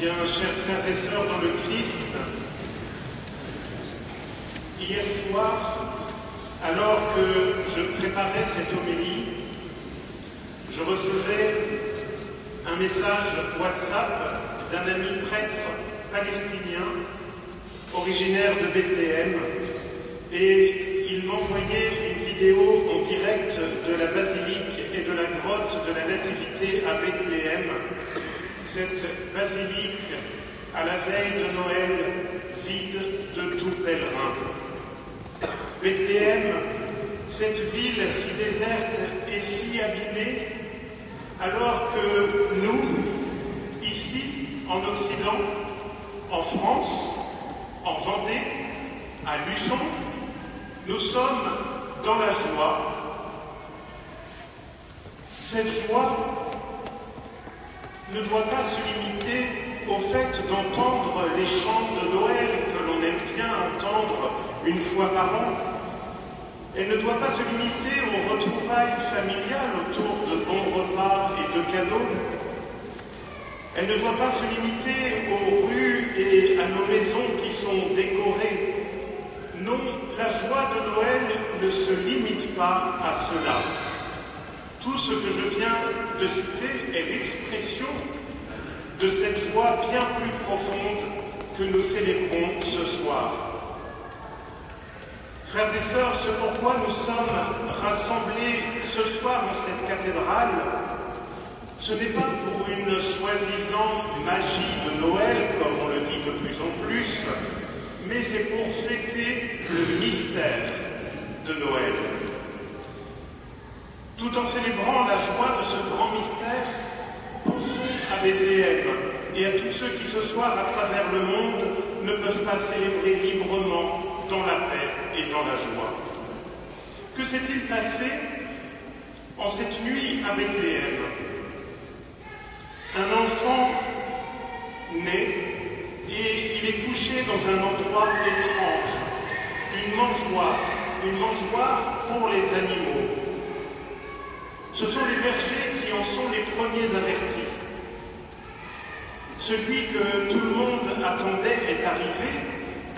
Bien, chers frères et sœurs dans le Christ, hier soir, alors que je préparais cette homélie, je recevais un message WhatsApp d'un ami prêtre palestinien, originaire de Bethléem, et il m'envoyait une vidéo en direct de la basilique et de la grotte de la Nativité à Bethléem. Cette basilique, à la veille de Noël, vide de tout pèlerin. Bethléem, cette ville si déserte et si abîmée, alors que nous, ici, en Occident, en France, en Vendée, à Luçon, nous sommes dans la joie. Cette joie ne doit pas se limiter au fait d'entendre les chants de Noël que l'on aime bien entendre une fois par an. Elle ne doit pas se limiter aux retrouvailles familiales autour de bons repas et de cadeaux. Elle ne doit pas se limiter aux rues et à nos maisons qui sont décorées. Non, la joie de Noël ne se limite pas à cela. Tout ce que je viens de citer est l'expression de cette joie bien plus profonde que nous célébrons ce soir. Frères et sœurs, ce pourquoi nous sommes rassemblés ce soir dans cette cathédrale, ce n'est pas pour une soi-disant magie de Noël, comme on le dit de plus en plus, mais c'est pour fêter le mystère de Noël. Tout en célébrant la joie de ce grand mystère, pensons à Bethléem et à tous ceux qui ce soir, à travers le monde, ne peuvent pas célébrer librement dans la paix et dans la joie. Que s'est-il passé en cette nuit à Bethléem? Un enfant naît et il est couché dans un endroit étrange, une mangeoire pour les animaux. Ce sont les bergers qui en sont les premiers avertis. Celui que tout le monde attendait est arrivé,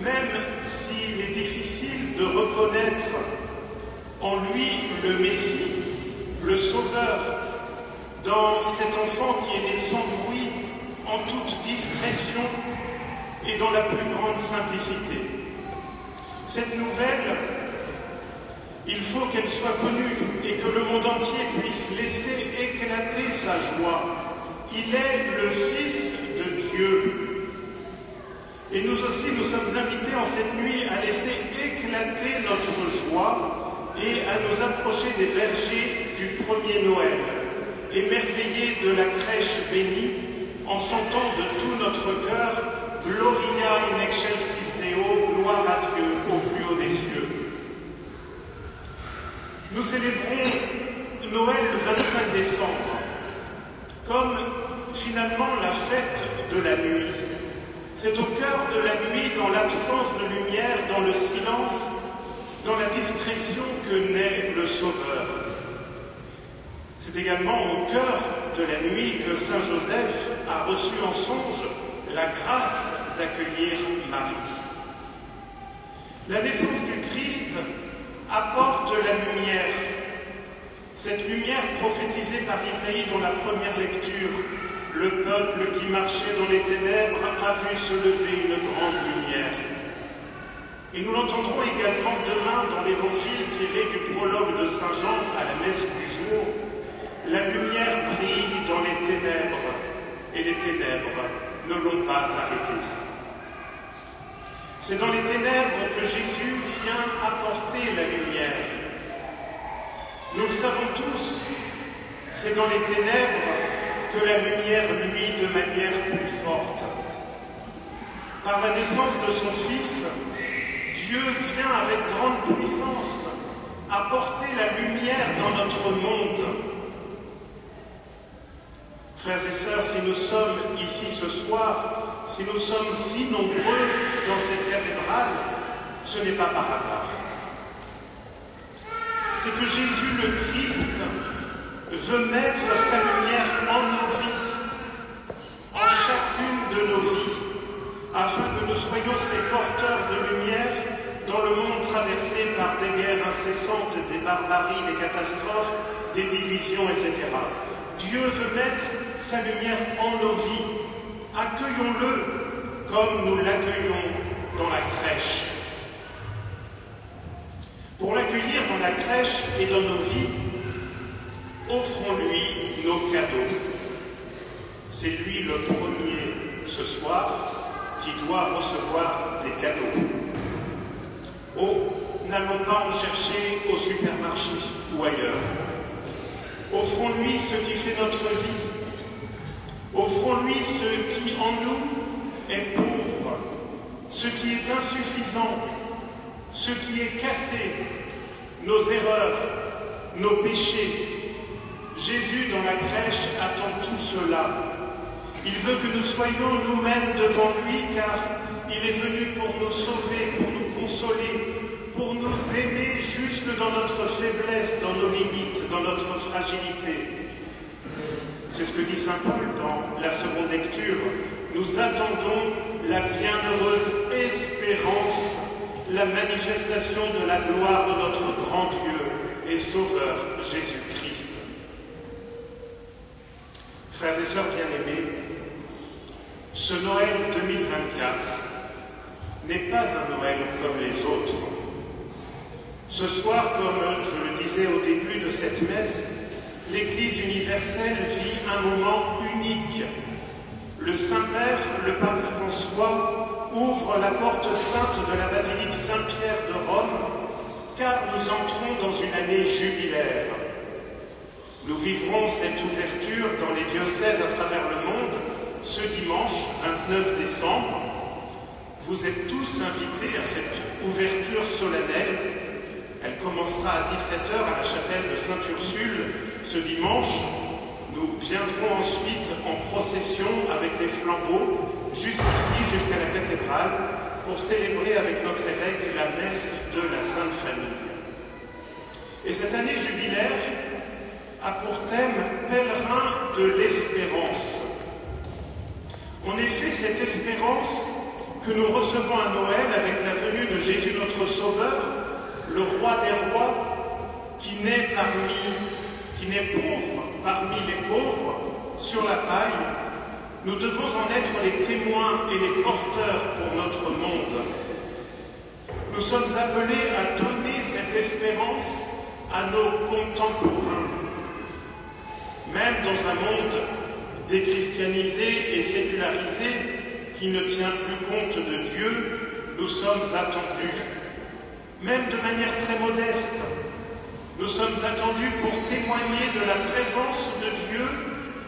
même s'il est difficile de reconnaître en lui le Messie, le Sauveur, dans cet enfant qui est né sans bruit, en toute discrétion et dans la plus grande simplicité. Cette nouvelle, il faut qu'elle soit connue et que le monde entier puisse laisser éclater sa joie. Il est le Fils de Dieu. Et nous aussi, nous sommes invités en cette nuit à laisser éclater notre joie et à nous approcher des bergers du premier Noël, émerveillés de la crèche bénie, en chantant de tout notre cœur « Gloria in excelsis Deo, gloire à Dieu au plus haut des cieux ». Nous célébrons Noël le 25 décembre, comme finalement la fête de la nuit. C'est au cœur de la nuit, dans l'absence de lumière, dans le silence, dans la discrétion que naît le Sauveur. C'est également au cœur de la nuit que Saint Joseph a reçu en songe la grâce d'accueillir Marie. La naissance du Christ apporte la lumière. Cette lumière prophétisée par Isaïe dans la première lecture. Le peuple qui marchait dans les ténèbres a vu se lever une grande lumière. Et nous l'entendrons également demain dans l'évangile tiré du prologue de Saint Jean à la messe du jour. La lumière brille dans les ténèbres, et les ténèbres ne l'ont pas arrêté. C'est dans les ténèbres que Jésus vient apporter la lumière. Nous le savons tous, c'est dans les ténèbres que la lumière luit de manière plus forte. Par la naissance de son Fils, Dieu vient avec grande puissance apporter la lumière dans notre monde. Frères et sœurs, si nous sommes ici ce soir, si nous sommes si nombreux dans cette cathédrale, ce n'est pas par hasard. C'est que Jésus le Christ veut mettre sa lumière en nos vies, en chacune de nos vies, afin que nous soyons ces porteurs de lumière dans le monde traversé par des guerres incessantes, des barbaries, des catastrophes, des divisions, etc. Dieu veut mettre sa lumière en nos vies. Accueillons-le comme nous l'accueillons dans la crèche. Pour l'accueillir dans la crèche et dans nos vies, offrons-lui nos cadeaux. C'est lui le premier ce soir qui doit recevoir des cadeaux. Oh, n'allons pas en chercher au supermarché ou ailleurs. Offrons-lui ce qui fait notre vie. Offrons-lui ce qui en nous est pauvre, ce qui est insuffisant, ce qui est cassé, nos erreurs, nos péchés. Jésus dans la crèche attend tout cela. Il veut que nous soyons nous-mêmes devant lui, car il est venu pour nous sauver, pour nous consoler, pour nous aimer jusque dans notre faiblesse, dans nos limites, dans notre fragilité. C'est ce que dit saint Paul dans la seconde lecture. Nous attendons la bienheureuse espérance, la manifestation de la gloire de notre grand Dieu et Sauveur Jésus-Christ. Frères et sœurs bien-aimés, ce Noël 2024 n'est pas un Noël comme les autres. Ce soir, comme je le disais au début de cette messe, l'Église universelle vit un moment unique. Le Saint-Père, le pape François, ouvre la porte sainte de la basilique Saint-Pierre de Rome, car nous entrons dans une année jubilaire. Nous vivrons cette ouverture dans les diocèses à travers le monde ce dimanche 29 décembre. Vous êtes tous invités à cette ouverture solennelle. Elle commencera à 17h à la chapelle de Sainte-Ursule ce dimanche. Nous viendrons ensuite en procession avec les flambeaux jusqu'ici, jusqu'à la cathédrale, pour célébrer avec notre évêque la messe de la Sainte Famille. Et cette année jubilaire a pour thème « Pèlerin de l'espérance ». En effet, cette espérance que nous recevons à Noël avec la venue de Jésus notre Sauveur, le roi des rois, qui naît pauvre parmi les pauvres, sur la paille, nous devons en être les témoins et les porteurs pour notre monde. Nous sommes appelés à donner cette espérance à nos contemporains. Même dans un monde déchristianisé et sécularisé qui ne tient plus compte de Dieu, nous sommes attendus. Même de manière très modeste, nous sommes attendus pour témoigner de la présence de Dieu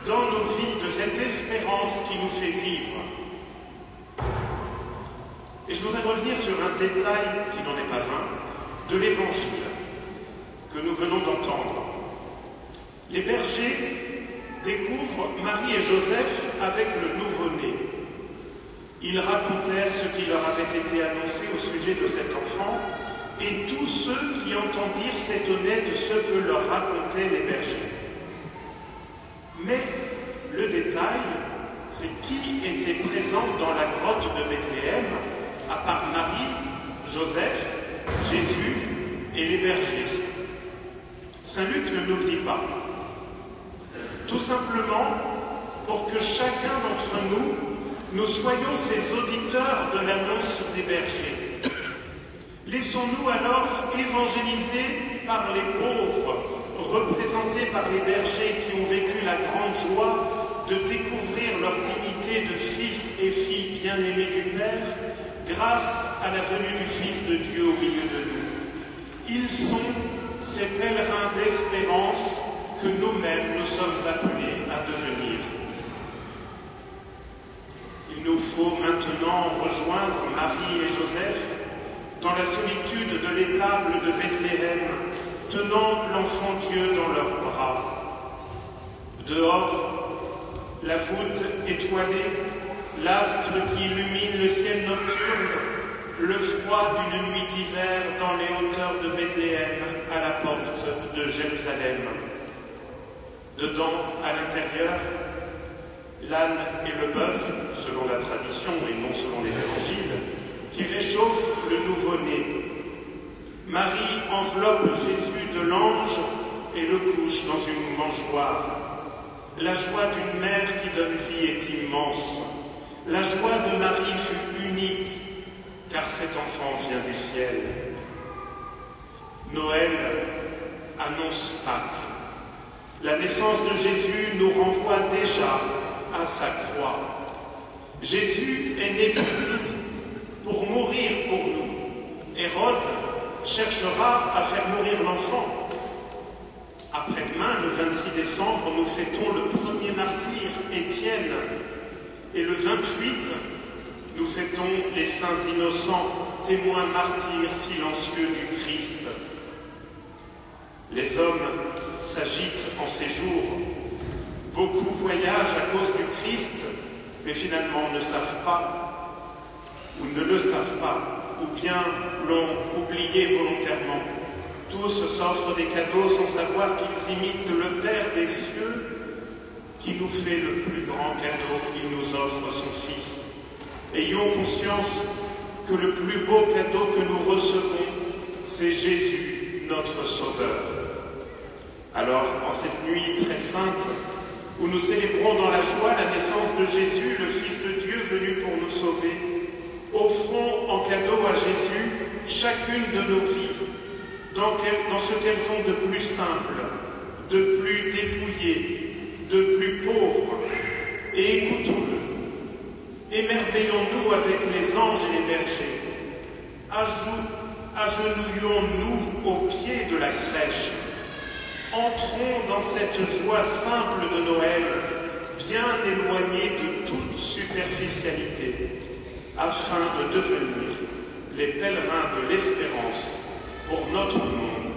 dans nos vies, de cette espérance qui nous fait vivre. Et je voudrais revenir sur un détail qui n'en est pas un, de l'Évangile que nous venons d'entendre. Les bergers découvrent Marie et Joseph avec le nouveau-né. Ils racontèrent ce qui leur avait été annoncé au sujet de cet enfant, et tous ceux qui entendirent s'étonnaient de ce que leur racontaient les bergers. Mais le détail, c'est qui était présent dans la grotte de Bethléem, à part Marie, Joseph, Jésus et les bergers. Saint Luc ne nous le dit pas. Tout simplement pour que chacun d'entre nous soyons ces auditeurs de l'annonce des bergers. Laissons-nous alors évangéliser par les pauvres, représentés par les bergers qui ont vécu la grande joie de découvrir leur dignité de fils et filles bien-aimés du Père grâce à la venue du Fils de Dieu au milieu de nous. Ils sont ces pèlerins d'espérance que nous-mêmes nous sommes appelés à devenir. Il nous faut maintenant rejoindre Marie et Joseph dans la solitude de l'étable de Bethléem, tenant l'enfant Dieu dans leurs bras. Dehors, la voûte étoilée, l'astre qui illumine le ciel nocturne, le froid d'une nuit d'hiver dans les hauteurs de Bethléem, à la porte de Jérusalem. Dedans, à l'intérieur, l'âne et le bœuf, selon la tradition et non selon les évangiles, qui réchauffent le nouveau-né. Marie enveloppe Jésus de l'ange et le couche dans une mangeoire. La joie d'une mère qui donne vie est immense. La joie de Marie fut unique, car cet enfant vient du ciel. Noël annonce Pâques. La naissance de Jésus nous renvoie déjà à sa croix. Jésus est né pour mourir pour nous. Hérode cherchera à faire mourir l'enfant. Après-demain, le 26 décembre, nous fêtons le premier martyr, Étienne. Et le 28, nous fêtons les saints innocents, témoins martyrs silencieux du Christ. Les hommes s'agitent en ces jours. Beaucoup voyagent à cause du Christ, mais finalement ne savent pas, ou ne le savent pas, ou bien l'ont oublié volontairement. Tous s'offrent des cadeaux sans savoir qu'ils imitent le Père des cieux qui nous fait le plus grand cadeau. Il nous offre son Fils. Ayons conscience que le plus beau cadeau que nous recevons, c'est Jésus, notre Sauveur. Alors, en cette nuit très sainte, où nous célébrons dans la joie la naissance de Jésus, le Fils de Dieu venu pour nous sauver, offrons en cadeau à Jésus chacune de nos vies, dans ce qu'elles font de plus simple, de plus dépouillé, de plus pauvre, et écoutons-le. Émerveillons-nous avec les anges et les bergers. Agenouillons-nous au pied de la crèche. Entrons dans cette joie simple de Noël, bien éloignée de toute superficialité, afin de devenir les pèlerins de l'espérance pour notre monde.